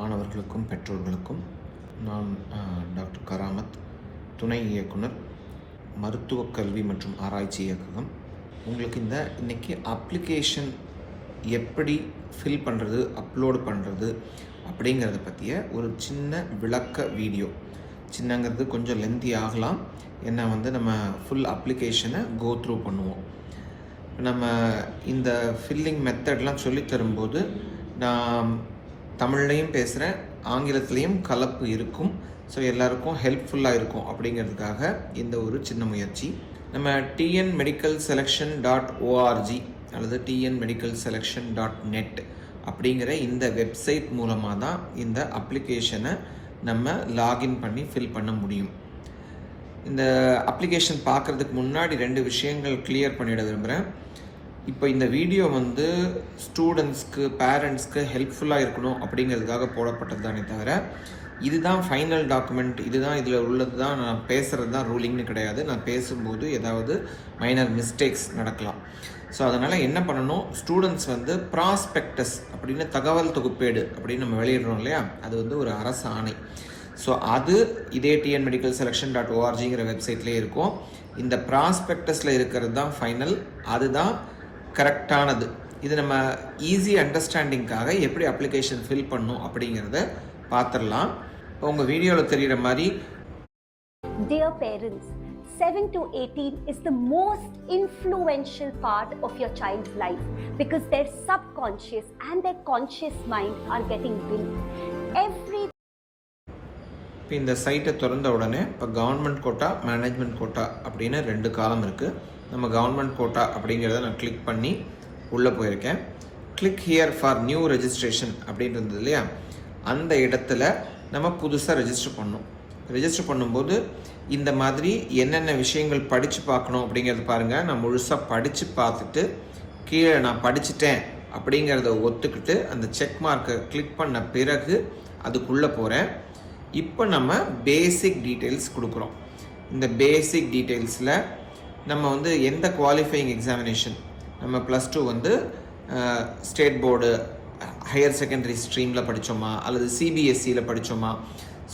மாணவர்களுக்கும் பெற்றோர்களுக்கும் நான் டாக்டர் கராமத், துணை இயக்குனர், மருத்துவக் கல்வி மற்றும் ஆராய்ச்சி இயக்ககம். உங்களுக்கு இன்றைக்கி அப்ளிகேஷன் எப்படி ஃபில் பண்ணுறது, அப்லோடு பண்ணுறது அப்படிங்கிறத பற்றிய ஒரு சின்ன விளக்க வீடியோ. சின்னங்கிறது கொஞ்சம் லென்த்தி ஆகலாம், ஏன்னா நம்ம ஃபுல் அப்ளிகேஷனை கோ த்ரூ பண்ணுவோம். நம்ம இந்த ஃபில்லிங் மெத்தட்லாம் சொல்லித்தரும்போது நான் தமிழ்லையும் பேசுகிறேன், ஆங்கிலத்துலேயும் கலப்பு இருக்கும். ஸோ எல்லாருக்கும் ஹெல்ப்ஃபுல்லாக இருக்கும் அப்படிங்கிறதுக்காக இந்த ஒரு சின்ன முயற்சி. நம்ம tnmedicalselection.org அல்லது tnmedicalselection.net அப்படிங்கிற இந்த வெப்சைட் மூலமாக தான் இந்த அப்ளிகேஷனை நம்ம லாகின் பண்ணி ஃபில் பண்ண முடியும். இந்த அப்ளிகேஷன் பார்க்குறதுக்கு முன்னாடி 2 விஷயங்கள் கிளியர் பண்ணிட விரும்புகிறேன். இப்போ இந்த வீடியோ ஸ்டூடெண்ட்ஸ்க்கு, பேரண்ட்ஸ்க்கு ஹெல்ப்ஃபுல்லாக இருக்கணும் அப்படிங்கிறதுக்காக போடப்பட்டது தானே தவிர, இதுதான் ஃபைனல் டாக்குமெண்ட், இதுதான் இதில் உள்ளது தான், நான் பேசுகிறது தான் ரூலிங்னு கிடையாது. நான் பேசும்போது ஏதாவது மைனர் மிஸ்டேக்ஸ் நடக்கலாம். ஸோ அதனால் என்ன பண்ணணும், ஸ்டூடெண்ட்ஸ் ப்ராஸ்பெக்டஸ் அப்படின்னு தகவல் தொகுப்பேடு அப்படின்னு நம்ம வெளியிடுறோம் இல்லையா, அது ஒரு அரசு ஆணை. ஸோ அது இதே tnmedicalselection.orgங்கிற வெப்சைட்லேயே இருக்கும். இந்த ப்ராஸ்பெக்டஸில் இருக்கிறது தான் ஃபைனல், அதுதான் கரெக்டானது. இது நம்ம ஈஸி அண்டர்ஸ்டாண்டிங்காக எப்படி அப்ளிகேஷன் ஃபில் பண்ணும் அப்படிங்கிறத பார்த்துடலாம். இப்போ உங்கள் வீடியோவில் தெரிகிற மாதிரி, Dear parents, 7 to 18 is the most influential part of your child's life because their subconscious and their conscious mind are getting built. இப்போ இந்த சைட்டை திறந்த உடனே இப்போ கவர்மெண்ட் கோட்டா, மேனேஜ்மெண்ட் கோட்டா அப்படின்னு 2 காலம் இருக்குது. நம்ம கவர்மெண்ட் கோட்டா அப்படிங்கிறத நான் கிளிக் பண்ணி உள்ளே போயிருக்கேன். Click here for new registration அப்படின்னு இருந்தது இல்லையா, அந்த இடத்துல நம்ம புதுசாக ரெஜிஸ்டர் பண்ணணும். ரெஜிஸ்டர் பண்ணும்போது இந்த மாதிரி என்னென்ன விஷயங்கள் படித்து பார்க்கணும் அப்படிங்கிறது பாருங்கள். நான் முழுசாக படித்து பார்த்துட்டு கீழே நான் படிச்சுட்டேன் அப்படிங்கிறத ஒத்துக்கிட்டு அந்த செக் மார்க்கை கிளிக் பண்ண பிறகு அதுக்குள்ளே போகிறேன். இப்போ நம்ம பேசிக் டீட்டெயில்ஸ் கொடுக்குறோம். இந்த பேசிக் டீட்டெயில்ஸில் நம்ம எந்த குவாலிஃபையிங் எக்ஸாமினேஷன், நம்ம +2 ஸ்டேட் போர்டு ஹையர் செகண்டரி ஸ்ட்ரீமில் படித்தோமா அல்லது சிபிஎஸ்சியில் படித்தோமா,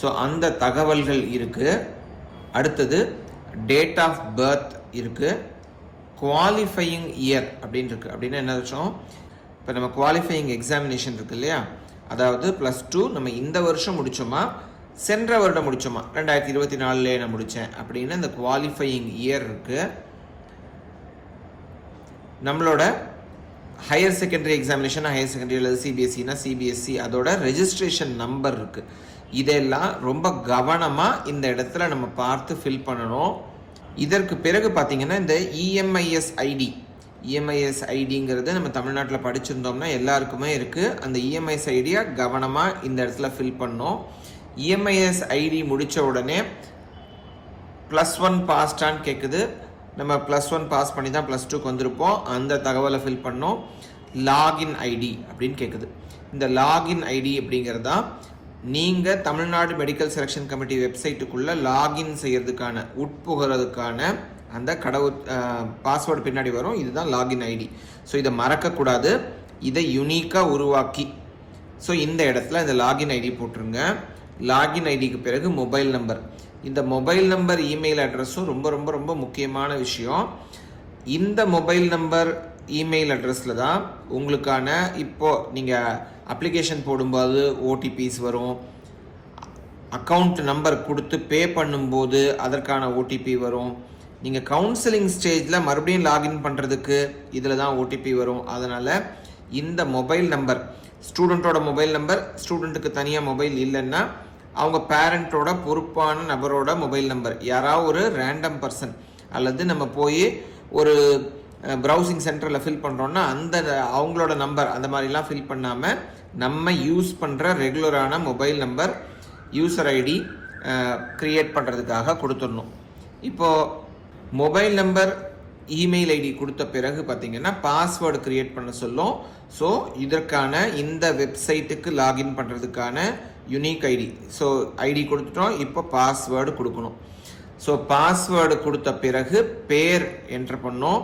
ஸோ அந்த தகவல்கள் இருக்குது. அடுத்தது டேட் ஆஃப் பர்த் இருக்குது. குவாலிஃபையிங் இயர் அப்படின்னு இருக்குது. அப்படின்னா என்ன அர்த்தம், இப்போ நம்ம குவாலிஃபையிங் எக்ஸாமினேஷன் இருக்குது இல்லையா, அதாவது +2 நம்ம இந்த வருஷம் முடித்தோமா, சென்ற வருடம் முடித்தோமா, 2024 நான் முடித்தேன் அப்படின்னு இந்த குவாலிஃபையிங் இயர் இருக்குது. நம்மளோட higher secondary examination, higher secondary அல்லது சிபிஎஸ்சினா சிபிஎஸ்சி, அதோட ரெஜிஸ்ட்ரேஷன் நம்பர் இருக்குது. இதெல்லாம் ரொம்ப கவனமாக இந்த இடத்துல நம்ம பார்த்து ஃபில் பண்ணணும். இதற்கு பிறகு பார்த்திங்கன்னா இந்த இஎம்ஐஎஸ் ஐடிங்கிறது நம்ம தமிழ்நாட்டில் படிச்சிருந்தோம்னா எல்லாருக்குமே இருக்குது. அந்த இஎம்ஐஎஸ் ஐடியை கவனமாக இந்த இடத்துல ஃபில் பண்ணோம். இஎம்ஐஎஸ் ஐடி முடித்த உடனே +1 பாஸ்டான்னு கேட்குது. நம்ம +1 பாஸ் பண்ணி தான் +2க்கு வந்திருப்போம். அந்த தகவலை ஃபில் பண்ணோம். லாகின் ஐடி அப்படின்னு கேட்குது. இந்த லாகின் ஐடி அப்படிங்கிறது தான் நீங்கள் தமிழ்நாடு மெடிக்கல் செலெக்ஷன் கமிட்டி வெப்சைட்டுக்குள்ளே லாகின் செய்கிறதுக்கான, உட்புகிறதுக்கான அந்த பாஸ்வேர்டு பின்னாடி வரும். இதுதான் லாகின் ஐடி. ஸோ இதை மறக்கக்கூடாது, இதை யுனிக்காக உருவாக்கி, ஸோ இந்த இடத்துல இந்த லாகின் ஐடி போட்டுருங்க. லாகின் ஐடிக்கு பிறகு மொபைல் நம்பர். இந்த மொபைல் நம்பர், இமெயில் அட்ரஸும் ரொம்ப ரொம்ப ரொம்ப முக்கியமான விஷயம். இந்த மொபைல் நம்பர், இமெயில் அட்ரஸில் தான் உங்களுக்கான இப்போது நீங்கள் அப்ளிகேஷன் போடும்போது ஓடிபிஸ் வரும். அக்கௌண்ட் நம்பர் கொடுத்து பே பண்ணும்போது அதற்கான ஓடிபி வரும். நீங்கள் கவுன்சிலிங் ஸ்டேஜில் மறுபடியும் லாகின் பண்ணுறதுக்கு இதில் தான் ஓடிபி வரும். அதனால் இந்த மொபைல் நம்பர், ஸ்டூடெண்ட்டோட மொபைல் நம்பர், ஸ்டூடெண்ட்டுக்கு தனியாக மொபைல் இல்லைன்னா அவங்க பேரண்ட்டோட பொறுப்பான நபரோட மொபைல் நம்பர், யாராவது ஒரு ரேண்டம் பர்சன், அல்லது நம்ம போய் ஒரு ப்ரௌசிங் சென்டரில் ஃபில் பண்ணுறோன்னா அந்த அவங்களோட நம்பர், அந்த மாதிரிலாம் ஃபில் பண்ணாமல் நம்ம யூஸ் பண்ணுற ரெகுலரான mobile number, user ID create பண்ணுறதுக்காக கொடுத்துடணும். இப்போது மொபைல் நம்பர், இமெயில் ஐடி கொடுத்த பிறகு பார்த்திங்கன்னா பாஸ்வேர்டு க்ரியேட் பண்ண சொல்லும். ஸோ இதற்கான இந்த வெப்சைட்டுக்கு லாகின் பண்ணுறதுக்கான யுனிக் ஐடி, ஸோ ஐடி கொடுத்துட்டோம். இப்போ பாஸ்வேர்டு கொடுக்கணும். ஸோ பாஸ்வேர்டு கொடுத்த பிறகு பேர் என்ட்ரு பண்ணோம்.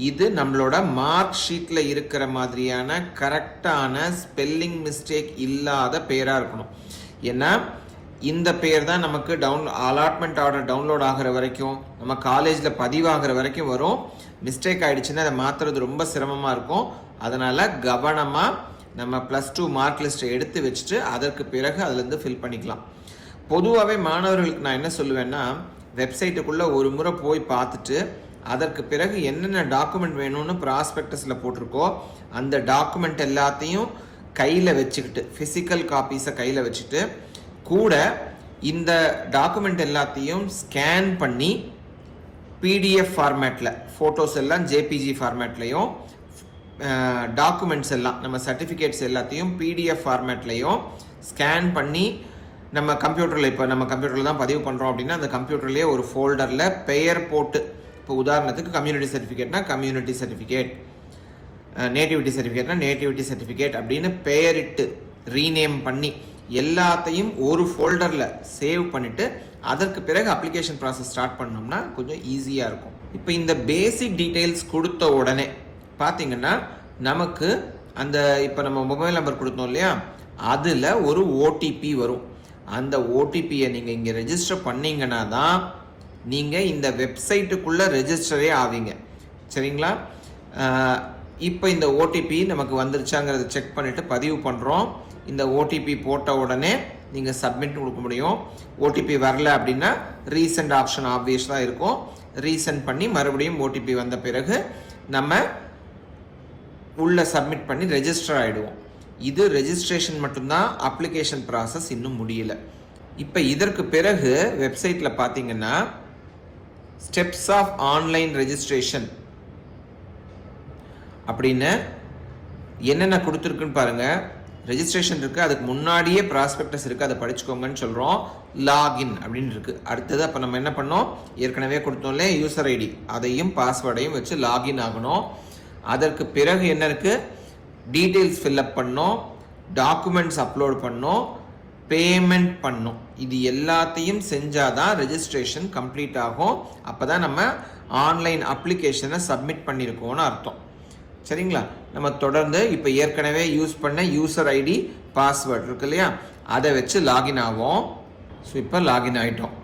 இது நம்மளோட மார்க் ஷீட்டில் இருக்கிற மாதிரியான கரெக்டான ஸ்பெல்லிங் மிஸ்டேக் இல்லாத பேராக இருக்கணும். ஏன்னா இந்த பேர் தான் நமக்கு அலாட்மெண்ட் ஆர்டர் டவுன்லோட் ஆகிற வரைக்கும், நம்ம காலேஜில் பதிவாகிற வரைக்கும் வரும். மிஸ்டேக் ஆகிடுச்சுன்னா அதை மாற்றுறது ரொம்ப சிரமமாக இருக்கும். அதனால் கவனமாக நம்ம +2 மார்க் லிஸ்ட்டை எடுத்து வச்சுட்டு அதற்கு பிறகு அதுலேருந்து ஃபில் பண்ணிக்கலாம். பொதுவாகவே மாணவர்களுக்கு நான் என்ன சொல்லுவேன்னா, வெப்சைட்டுக்குள்ளே ஒரு முறை போய் பார்த்துட்டு அதற்கு பிறகு என்னென்ன டாக்குமெண்ட் வேணும்னு ப்ராஸ்பெக்டஸில் போட்டிருக்கோ அந்த டாக்குமெண்ட் எல்லாத்தையும் கையில் வச்சுக்கிட்டு, ஃபிசிக்கல் காப்பீஸை கையில் வச்சுட்டு கூட இந்த டாக்குமெண்ட் எல்லாத்தையும் ஸ்கேன் பண்ணி PDF ஃபார்மேட்டில், ஃபோட்டோஸ் எல்லாம் JPG ஃபார்மேட்லேயும், டாக்குமெண்ட்ஸ் எல்லாம் நம்ம சர்டிஃபிகேட்ஸ் எல்லாத்தையும் PDF ஃபார்மேட்லேயும் ஸ்கேன் பண்ணி நம்ம கம்ப்யூட்டரில், இப்போ நம்ம கம்ப்யூட்டரில் தான் பதிவு பண்ணுறோம் அப்படின்னா அந்த கம்ப்யூட்டர்லேயே ஒரு ஃபோல்டரில் பெயர் போட்டு, இப்போ உதாரணத்துக்கு கம்யூனிட்டி சர்டிஃபிகேட்னா கம்யூனிட்டி சர்டிஃபிகேட், நேட்டிவிட்டி சர்டிஃபிகேட்னா நேட்டிவிட்டி சர்டிஃபிகேட் அப்படின்னு பெயரிட்டு ரீநேம் பண்ணி எல்லாத்தையும் ஒரு ஃபோல்டரில் சேவ் பண்ணிவிட்டு அதற்கு பிறகு அப்ளிகேஷன் ப்ராசஸ் ஸ்டார்ட் பண்ணோம்னா கொஞ்சம் ஈஸியாக இருக்கும். இப்போ இந்த பேசிக் டீட்டெயில்ஸ் கொடுத்த உடனே பார்த்தீங்கன்னா நமக்கு அந்த இப்போ நம்ம மொபைல் நம்பர் கொடுத்தோம் இல்லையா, அதில் ஒரு OTP வரும். அந்த OTPயை நீங்கள் இங்கே ரெஜிஸ்டர் பண்ணிங்கன்னா தான் நீங்கள் இந்த வெப்சைட்டுக்குள்ளே ரெஜிஸ்டரே ஆவீங்க. சரிங்களா? இப்போ இந்த OTP நமக்கு வந்துருச்சாங்கிறத செக் பண்ணிவிட்டு பதிவு பண்ணுறோம். இந்த OTP போட்ட உடனே நீங்கள் சப்மிட் கொடுக்க முடியும். OTP வரல அப்படின்னா ரீசெண்ட் ஆப்ஷன் ஆப்வியஸாக இருக்கும். ரீசெண்ட் பண்ணி மறுபடியும் OTP வந்த பிறகு நம்ம உள்ள சப்மிட் பண்ணி ரெஜிஸ்டர் ஆகிடுவோம். இது ரெஜிஸ்ட்ரேஷன் மட்டும்தான், அப்ளிகேஷன் ப்ராசஸ் இன்னும் முடியல. இப்போ இதற்கு பிறகு வெப்சைட்டில் பார்த்தீங்கன்னா ஸ்டெப்ஸ் ஆஃப் ஆன்லைன் ரெஜிஸ்ட்ரேஷன் அப்படின்னு என்னென்ன கொடுத்துருக்குன்னு பாருங்கள். ரெஜிஸ்ட்ரேஷன் இருக்குது, அதுக்கு முன்னாடியே ப்ராஸ்பெக்டஸ் இருக்குது, அதை படிச்சுக்கோங்கன்னு சொல்கிறோம். லாகின் அப்படின்னு இருக்குது. அடுத்தது அப்போ நம்ம என்ன பண்ணோம், ஏற்கனவே கொடுத்தோம்ல யூசர் ஐடி, அதையும் பாஸ்வேர்டையும் வச்சு லாகின் ஆகணும். அதற்கு பிறகு என்ன இருக்குது, டீட்டெயில்ஸ் ஃபில்அப் பண்ணோம், டாக்குமெண்ட்ஸ் அப்லோட் பண்ணோம், பேமெண்ட் பண்ணோம். இது எல்லாத்தையும் செஞ்சாதான் ரெஜிஸ்ட்ரேஷன் கம்ப்ளீட் ஆகும். அப்போ தான் நம்ம ஆன்லைன் அப்ளிகேஷனை சப்மிட் பண்ணியிருக்கோம்னு அர்த்தம். சரிங்களா? நம்ம தொடர்ந்து இப்போ ஏற்கனவே யூஸ் பண்ண யூசர் ஐடி பாஸ்வேர்ட் இருக்கு இல்லையா, அதை வச்சு லாகின் ஆகும். ஸோ இப்போ லாகின் ஆகிட்டோம்.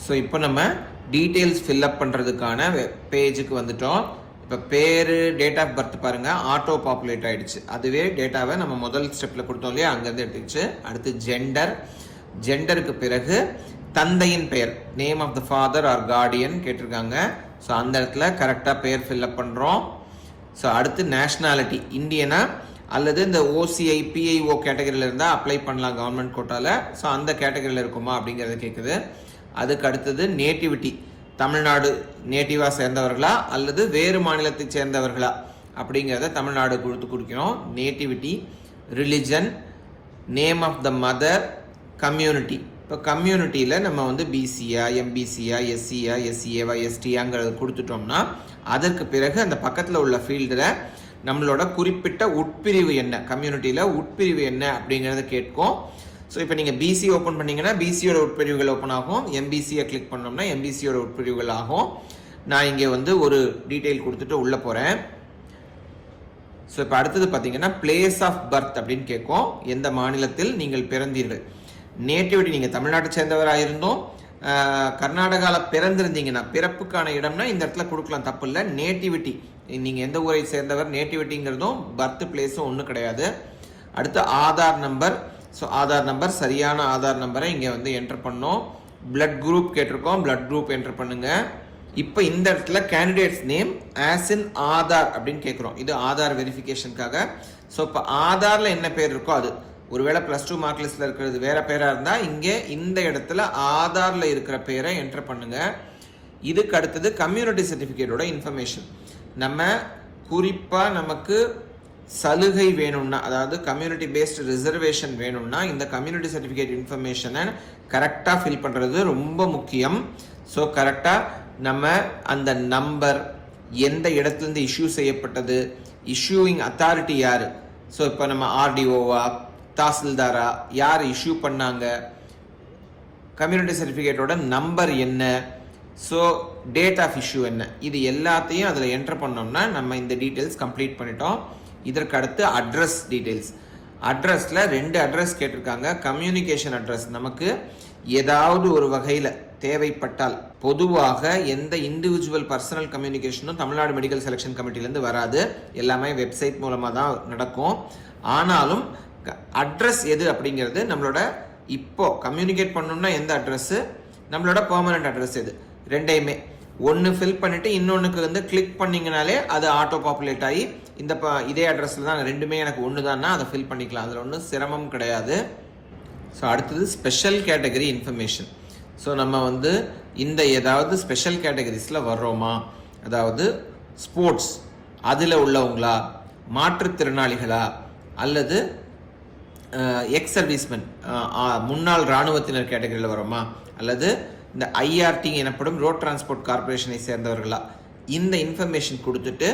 ஸோ இப்போ நம்ம டீட்டெயில்ஸ் ஃபில்அப் பண்ணுறதுக்கான பேஜுக்கு வந்துட்டோம். இப்போ பேர், டேட் ஆஃப் பர்த் பாருங்கள் ஆட்டோ பாப்புலேட் ஆகிடுச்சு. அதுவே டேட்டாவை நம்ம முதல் ஸ்டெப்பில் கொடுத்தோம் இல்லையா, அங்கேருந்து எடுத்துக்கிச்சு. அடுத்து ஜெண்டருக்கு பிறகு தந்தையின் பெயர், name of the father or guardian கேட்டிருக்காங்க. ஸோ அந்த இடத்துல கரெக்டாக பெயர் ஃபில்அப் பண்ணுறோம். ஸோ அடுத்து நேஷ்னாலிட்டி, இந்தியனா அல்லது இந்த OCI PIO கேட்டகரியில் இருந்தால் அப்ளை பண்ணலாம் கவர்மெண்ட் கோட்டாவில். ஸோ அந்த கேட்டகரியில் இருக்குமா அப்படிங்கிறத கேட்குது. அதுக்கு அடுத்தது நேட்டிவிட்டி, தமிழ்நாடு நேட்டிவாக சேர்ந்தவர்களா அல்லது வேறு மாநிலத்தை சேர்ந்தவர்களா அப்படிங்கிறத தமிழ்நாடு கொடுத்து குடிக்கணும். Nativity, religion, name of the mother, community. இப்போ கம்யூனிட்டியில் நம்ம வந்து BCயா, MBCயா, SCயா, SCAவா, STயாங்கிறத கொடுத்துட்டோம்னா அதற்கு பிறகு அந்த பக்கத்தில் உள்ள ஃபீல்டில் நம்மளோட குறிப்பிட்ட உட்பிரிவு என்ன, கம்யூனிட்டியில் உட்பிரிவு என்ன அப்படிங்கிறத கேட்கும். ஸோ இப்போ நீங்கள் BC ஓப்பன் பண்ணிங்கன்னா BCயோட உட்பிரிவுகள் ஓப்பன் ஆகும். MBCயை கிளிக் பண்ணோம்னா MBCயோட உட்பிரிவுகள் ஆகும். நான் இங்கே வந்து ஒரு டீட்டெயில் கொடுத்துட்டு உள்ளே போகிறேன். ஸோ இப்போ அடுத்தது பார்த்தீங்கன்னா பிளேஸ் ஆஃப் பர்த் அப்படின்னு கேட்கும். எந்த மாநிலத்தில் நீங்கள் பிறந்தீர்கள். நேட்டிவிட்டி, நீங்கள் தமிழ்நாட்டை சேர்ந்தவராக இருந்தோம் கர்நாடகாவில் பிறந்திருந்தீங்கன்னா பிறப்புக்கான இடம்னா இந்த இடத்துல கொடுக்கலாம், தப்பு இல்லை. நேட்டிவிட்டி, நீங்கள் எந்த ஊரை சேர்ந்தவர், நேட்டிவிட்டிங்கிறதும் பர்த் பிளேஸும் ஒன்றும் கிடையாது. அடுத்து Aadhaar number. So Aadhaar number, சரியான ஆதார் நம்பரை இங்கே வந்து என்டர் பண்ணோம். பிளட் குரூப் கேட்டிருக்கோம், பிளட் குரூப் என்டர் பண்ணுங்கள். இப்போ இந்த இடத்துல candidates name as in Aadhaar அப்படின்னு கேட்குறோம். இது ஆதார் வெரிஃபிகேஷனுக்காக. ஸோ இப்போ ஆதாரில் என்ன பேர் இருக்கோ அது, ஒருவேளை +2 மார்க் லிஸ்ட்டில் இருக்கிறது வேறு பேராக இருந்தால் இங்கே இந்த இடத்துல ஆதாரில் இருக்கிற பேரை என்டர் பண்ணுங்கள். இதுக்கு அடுத்தது கம்யூனிட்டி சர்டிஃபிகேட்டோட இன்ஃபர்மேஷன். நம்ம குறிப்பாக நமக்கு சலுகை வேணும்னா, அதாவது கம்யூனிட்டி பேஸ்டு ரிசர்வேஷன் வேணும்னா இந்த கம்யூனிட்டி சர்டிஃபிகேட் இன்ஃபர்மேஷனை கரெக்டாக ஃபில் பண்ணுறது ரொம்ப முக்கியம். ஸோ கரெக்டாக நம்ம அந்த நம்பர், எந்த இடத்துலேருந்து இஷ்யூ செய்யப்பட்டது, இஷ்யூவிங் அத்தாரிட்டி யார், ஸோ இப்போ நம்ம RDOவா தாசில்தாரா, யார் இஷ்யூ பண்ணாங்க, கம்யூனிட்டி சர்டிஃபிகேட்டோட நம்பர் என்ன, ஸோ டேட் ஆஃப் இஷ்யூ என்ன, இது எல்லாத்தையும் அதில் என்டர் பண்ணோம்னா நம்ம இந்த டீட்டெயில்ஸ் கம்ப்ளீட் பண்ணிட்டோம். இதற்கு அடுத்து அட்ரஸ் டீட்டெயில்ஸ். அட்ரஸில் 2 அட்ரஸ் கேட்டிருக்காங்க. கம்யூனிகேஷன் அட்ரஸ், நமக்கு ஏதாவது ஒரு வகையில் தேவைப்பட்டால், பொதுவாக எந்த இண்டிவிஜுவல் பர்சனல் கம்யூனிகேஷனும் தமிழ்நாடு மெடிக்கல் செலெக்ஷன் கமிட்டிலேருந்து வராது, எல்லாமே வெப்சைட் மூலமாக தான் நடக்கும். ஆனாலும் அட்ரஸ் எது அப்படிங்கிறது நம்மளோட இப்போ கம்யூனிகேட் பண்ணணும்னா எந்த அட்ரஸ்ஸு, நம்மளோட பெர்மனன்ட் அட்ரஸ் எது, ரெண்டையுமே ஒன்று ஃபில் பண்ணிவிட்டு இன்னொன்றுக்கு வந்து கிளிக் பண்ணிங்கனாலே அது ஆட்டோ பாப்புலேட் ஆகி இதே அட்ரஸில் தான் ரெண்டுமே எனக்கு ஒன்று தான்னா அதை ஃபில் பண்ணிக்கலாம். அதில் ஒன்றும் சிரமம் கிடையாது. ஸோ அடுத்தது ஸ்பெஷல் கேட்டகரி இன்ஃபர்மேஷன். ஸோ நம்ம வந்து இந்த ஏதாவது ஸ்பெஷல் கேட்டகரிஸில் வர்றோமா, அதாவது ஸ்போர்ட்ஸ் அதில் உள்ளவங்களா, மாற்றுத்திறனாளிகளா, அல்லது எக்ஸ் சர்வீஸ்மென் முன்னாள் இராணுவத்தினர் கேட்டகரியில் வரோமா, அல்லது இந்த ஐஆர்டி எனப்படும் ரோட் டிரான்ஸ்போர்ட் கார்பரேஷனை சேர்ந்தவர்களா, இந்த இன்ஃபர்மேஷன் கொடுத்துட்டு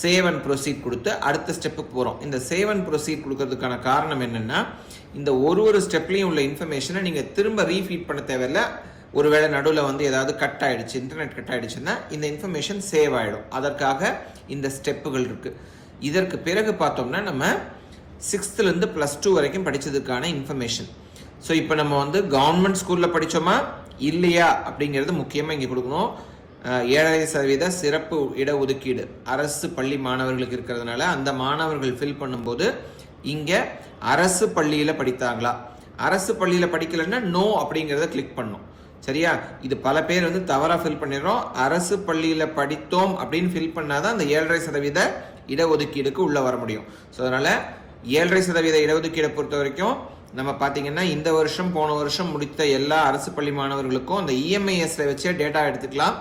சேவ் அண்ட் ப்ரொசீட் கொடுத்து அடுத்த ஸ்டெப்புக்கு போகிறோம். இந்த சேவ் அண்ட் ப்ரொசீட் கொடுக்கறதுக்கான காரணம் என்னென்னா, இந்த ஒரு ஸ்டெப்லையும் உள்ள இன்ஃபர்மேஷனை நீங்கள் திரும்ப ரீஃபீட் பண்ண தேவையில்லை. ஒருவேளை நடுவில் வந்து ஏதாவது கட் ஆகிடுச்சு, இன்டர்நெட் கட் ஆகிடுச்சுன்னா இந்த இன்ஃபர்மேஷன் சேவ் ஆகிடும். அதற்காக இந்த ஸ்டெப்புகள் இருக்குது. இதற்கு பிறகு பார்த்தோம்னா நம்ம 6th +2 வரைக்கும் படித்ததுக்கான இன்ஃபர்மேஷன். ஸோ இப்போ நம்ம வந்து கவர்மெண்ட் ஸ்கூலில் படித்தோமா இல்லையா அப்படிங்கிறது முக்கியமாக இங்கே கொடுக்கணும். 7% சிறப்பு இடஒதுக்கீடு அரசு பள்ளி மாணவர்களுக்கு இருக்கிறதுனால அந்த மாணவர்கள் ஃபில் பண்ணும்போது இங்கே அரசு பள்ளியில் படித்தாங்களா, அரசு பள்ளியில் படிக்கலைன்னா நோ அப்படிங்கிறத கிளிக் பண்ணணும். சரியா, இது பல பேர் வந்து தவறாக ஃபில் பண்ணிடுறோம். அரசு பள்ளியில் படித்தோம் அப்படின்னு ஃபில் பண்ணாதான் அந்த 7.5% இடஒதுக்கீடுக்கு உள்ளே வர முடியும். ஸோ அதனால் 7.5% இடஒதுக்கீடை பொறுத்த வரைக்கும் நம்ம பார்த்தீங்கன்னா இந்த வருஷம் போன வருஷம் முடித்த எல்லா அரசு பள்ளி மாணவர்களுக்கும் அந்த இஎம்ஐஎஸ்ல வச்சே டேட்டா எடுத்துக்கலாம்.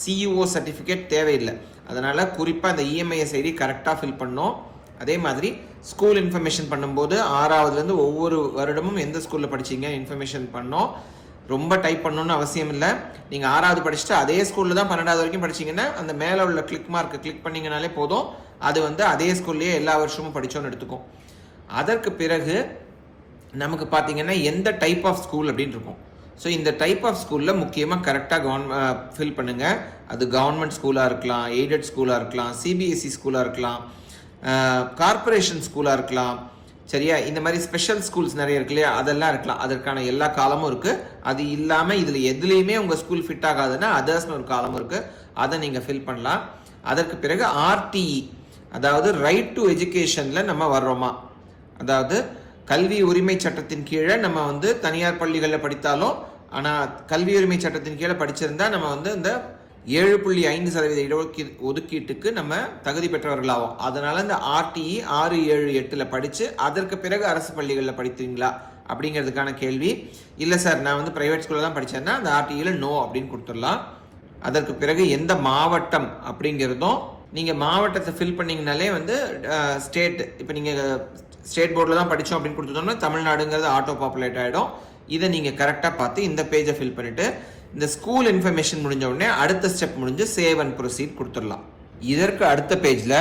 சிஇஓ சர்டிஃபிகேட் தேவையில்லை. அதனால் குறிப்பாக அந்த இஎம்ஐஎஸ் ஐடி கரெக்டாக ஃபில் பண்ணோம். அதே மாதிரி ஸ்கூல் இன்ஃபர்மேஷன் பண்ணும்போது 6வதுலேருந்து ஒவ்வொரு வருடமும் எந்த ஸ்கூலில் படிச்சிங்க இன்ஃபர்மேஷன் பண்ணோம். ரொம்ப டைப் பண்ணணும்னு அவசியம் இல்லை. நீங்கள் 6வது படிச்சுட்டு அதே ஸ்கூலில் தான் 12வது வரைக்கும் படிச்சிங்கன்னா அந்த மேலே உள்ள கிளிக் மார்க்கை கிளிக் பண்ணிங்கனாலே போதும். அது வந்து அதே ஸ்கூல்லையே எல்லா வருஷமும் படித்தோன்னு எடுத்துக்கும். அதற்கு பிறகு நமக்கு பார்த்தீங்கன்னா எந்த டைப் ஆஃப் ஸ்கூல் அப்படின்னு இருக்கும். ஸோ இந்த டைப் ஆஃப் ஸ்கூலில் முக்கியமாக கரெக்டாக ஃபில் பண்ணுங்கள். அது கவர்மெண்ட் ஸ்கூலாக இருக்கலாம், எய்டட் ஸ்கூலாக இருக்கலாம், சிபிஎஸ்சி ஸ்கூலாக இருக்கலாம், கார்பரேஷன் ஸ்கூலாக இருக்கலாம். சரியா, இந்த மாதிரி ஸ்பெஷல் ஸ்கூல்ஸ் நிறைய இருக்கு இல்லையா, அதெல்லாம் இருக்கலாம். அதற்கான எல்லா காலமும் இருக்குது. அது இல்லாமல் இதில் எதுலேயுமே உங்கள் ஸ்கூல் ஃபிட் ஆகாதுன்னா அதர்ஸ்னு ஒரு காலமும் இருக்குது, அதை நீங்கள் ஃபில் பண்ணலாம். அதற்கு பிறகு ஆர்டிஇ, அதாவது ரைட் டு எஜுகேஷனில் நம்ம வர்றோமா, அதாவது கல்வி உரிமை சட்டத்தின் கீழே நம்ம வந்து தனியார் பள்ளிகளில் படித்தாலும், ஆனால் கல்வி உரிமை சட்டத்தின் கீழே படிச்சிருந்தா நம்ம வந்து இந்த 7.5% ஒதுக்கீட்டுக்கு நம்ம தகுதி பெற்றவர்களாகும். அதனால இந்த ஆர்டிஇ 6, 7, 8 படித்து அதற்கு பிறகு அரசு பள்ளிகளில் படித்தீங்களா அப்படிங்கிறதுக்கான கேள்வி. இல்லை சார் நான் வந்து பிரைவேட் ஸ்கூலில் தான் படித்தேன்னா அந்த ஆர்டிஇயில் நோ அப்படின்னு கொடுத்துடலாம். அதற்கு பிறகு எந்த மாவட்டம் அப்படிங்கிறதும் நீங்கள் மாவட்டத்தை ஃபில் பண்ணிங்கனாலே வந்து ஸ்டேட், இப்போ நீங்கள் ஸ்டேட் போர்டில் தான் படித்தோம் அப்படின்னு கொடுத்துட்டோம்னா தமிழ்நாடுங்கிறது ஆட்டோ பாப்புலேட் ஆகிடும். இதை நீங்கள் கரெக்டாக பார்த்து இந்த பேஜை ஃபில் பண்ணிவிட்டு இந்த ஸ்கூல் இன்ஃபர்மேஷன் முடிஞ்ச உடனே அடுத்த ஸ்டெப் முடிஞ்சு சேவ் அண்ட் ப்ரொசீட் கொடுத்துடலாம். இதற்கு அடுத்த பேஜில்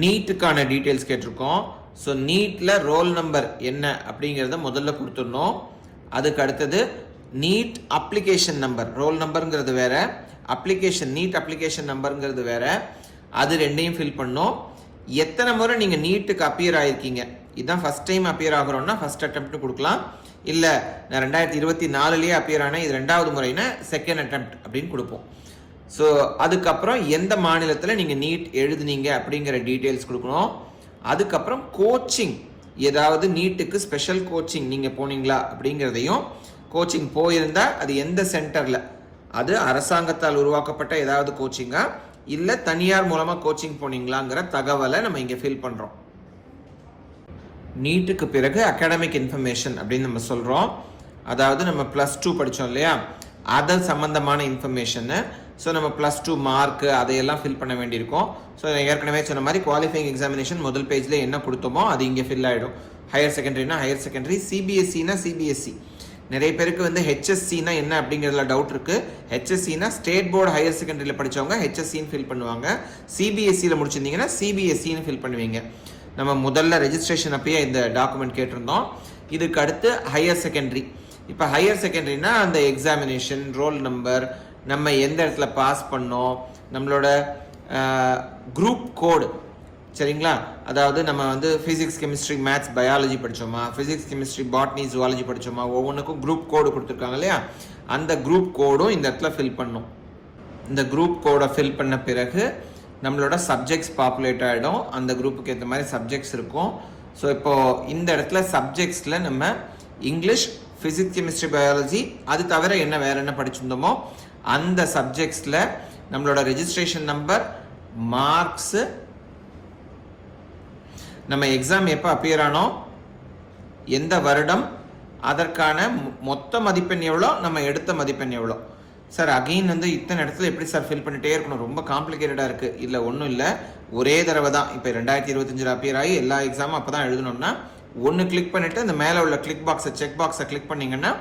நீட்டுக்கான டீட்டெயில்ஸ் கேட்டிருக்கோம். ஸோ நீட்டில் ரோல் நம்பர் என்ன அப்படிங்கிறத முதல்ல கொடுத்துடணும். அதுக்கு அடுத்தது நீட் அப்ளிகேஷன் நம்பர், ரோல் நம்பருங்கிறது வேற, நீட் அப்ளிகேஷன் நம்பருங்கிறது வேற, அது ரெண்டையும் ஃபில் பண்ணோம். எத்தனை முறை நீங்கள் நீட்டுக்கு அப்பியர் ஆகிருக்கீங்க, இதுதான் ஃபஸ்ட் டைம் அப்பியர் ஆகிறோன்னா ஃபஸ்ட் அட்டெம்ப்ட் கொடுக்கலாம். இல்லை நான் 2024 அப்பியர் ஆனேன், இது 2வது முறைனா செகண்ட் அட்டெம்ப்ட் அப்படின்னு கொடுப்போம். ஸோ அதுக்கப்புறம் எந்த மாநிலத்தில் நீங்கள் நீட் எழுதுனீங்க அப்படிங்கிற டீட்டெயில்ஸ் கொடுக்கணும். அதுக்கப்புறம் கோச்சிங், ஏதாவது நீட்டுக்கு ஸ்பெஷல் கோச்சிங் நீங்கள் போனீங்களா அப்படிங்கிறதையும், கோச்சிங் போயிருந்தால் அது எந்த சென்டரில், அது அரசாங்கத்தால் உருவாக்கப்பட்ட ஏதாவது கோச்சிங்கா இல்லை தனியார் மூலமாக கோச்சிங் போனீங்களாங்கிற தகவலை நம்ம இங்கே ஃபில் பண்ணுறோம். நீட்டுக்கு பிறகு அகாடமிக் இன்ஃபர்மேஷன் அப்படின்னு நம்ம சொல்கிறோம். அதாவது நம்ம +2 படித்தோம் இல்லையா, அது சம்மந்தமான இன்ஃபர்மேஷனு. ஸோ நம்ம +2 மார்க்கு அதையெல்லாம் ஃபில் பண்ண வேண்டியிருக்கோம். ஸோ ஏற்கனவே சொன்ன மாதிரி குவாலிஃபைங் எக்ஸாமினேஷன் முதல் பேஜில் என்ன கொடுத்தோமோ அது இங்கே ஃபில் ஆகிடும். ஹையர் செகண்டரினா ஹையர் செகண்டரி, சிபிஎஸ்சினா சிபிஎஸ்சி. நிறைய பேருக்கு வந்து ஹெச்எஸ்சினா என்ன அப்படிங்கிறதுல டவுட் இருக்குது. ஹெச்எஸ்சினா ஸ்டேட் போர்டு ஹையர் செகண்டரியில் படித்தவங்க ஹெச்எஸ்சின்னு ஃபில் பண்ணுவாங்க. சிபிஎஸ்சியில் முடிச்சிருந்தீங்கன்னா சிபிஎஸ்சின்னு ஃபில் பண்ணுவீங்க. நம்ம முதல்ல ரெஜிஸ்ட்ரேஷன் அப்பயே இந்த டாக்குமெண்ட் கேட்டிருந்தோம். இதுக்கு அடுத்து ஹையர் செகண்டரி. இப்போ ஹையர் செகண்டரினா அந்த எக்ஸாமினேஷன், ரோல் நம்பர், நம்ம எந்த இடத்துல பாஸ் பண்ணோம், நம்மளோட குரூப் கோடு, சரிங்களா? அதாவது நம்ம வந்து ஃபிசிக்ஸ், கெமிஸ்ட்ரி, மேத்ஸ், பயாலஜி படித்தோமா, ஃபிசிக்ஸ், கெமிஸ்ட்ரி, பாட்னி, ஜுவாலஜி படித்தோமா, ஒவ்வொன்றுக்கும் குரூப் கோடு கொடுத்துருக்காங்க இல்லையா? அந்த குரூப் கோடும் இந்த இடத்துல ஃபில் பண்ணும். இந்த குரூப் கோடை ஃபில் பண்ண பிறகு நம்மளோட சப்ஜெக்ட்ஸ் பாப்புலேட் ஆகிடும். அந்த குரூப்புக்கு ஏற்ற மாதிரி சப்ஜெக்ட்ஸ் இருக்கும். ஸோ இப்போது இந்த இடத்துல சப்ஜெக்ட்ஸில் நம்ம இங்கிலீஷ், ஃபிசிக்ஸ், கெமிஸ்ட்ரி, பயாலஜி, அது தவிர வேறு என்ன படிச்சிருந்தோமோ அந்த சப்ஜெக்ட்ஸில் நம்மளோட ரெஜிஸ்ட்ரேஷன் நம்பர், மார்க்ஸு, நம்ம எக்ஸாம் எப்போ அப்பியர் ஆனோம், எந்த வருடம், அதற்கான மொத்த மதிப்பெண் எவ்வளோ, நம்ம எடுத்த மதிப்பெண் எவ்வளோ. சார் அகெயின் வந்து இத்தனை இடத்துல எப்படி சார் ஃபில் பண்ணிட்டே இருக்கணும், ரொம்ப காம்ப்ளிகேட்டடாக இருக்குது. இல்லை, ஒன்றும் இல்லை, ஒரே தடவை தான். இப்போ 2025 அப்பியர் ஆகி எல்லா எக்ஸாமும் அப்போ தான் எழுதணும்னா ஒன்று கிளிக் பண்ணிவிட்டு அந்த மேலே உள்ள கிளிக் பாக்ஸை, செக் பாக்ஸை கிளிக் பண்ணிங்கன்னா